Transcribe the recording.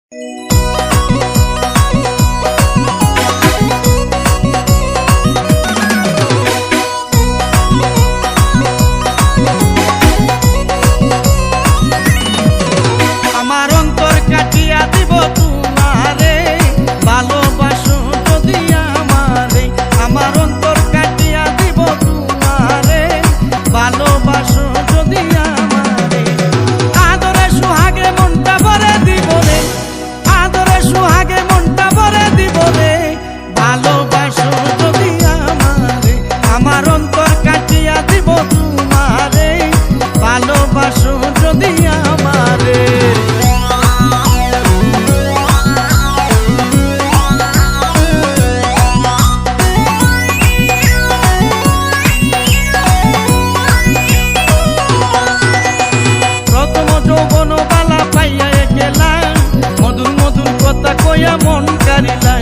আমার অন্তর কাটিয়া দিব তোমারে, ভালোবাসো যদি আমারে। আমার অন্তর কাটিয়া দিব তোমারে, ভালোবাসো যদি আমারে। আদরে সুহাগে মনটা ভরে দিব রে, আদরে সুহাগে মনটা ভরে দিব রে, ভালোবাসো যদি আমারে। আমার অন্তর কাটিয়া দিব তোমারে, ভালোবাসো যদি আমারে। প্রথম যৌবন বালা পাইয়া গেলা, মধুর মধুর কথা কইয়া মন কারিলা।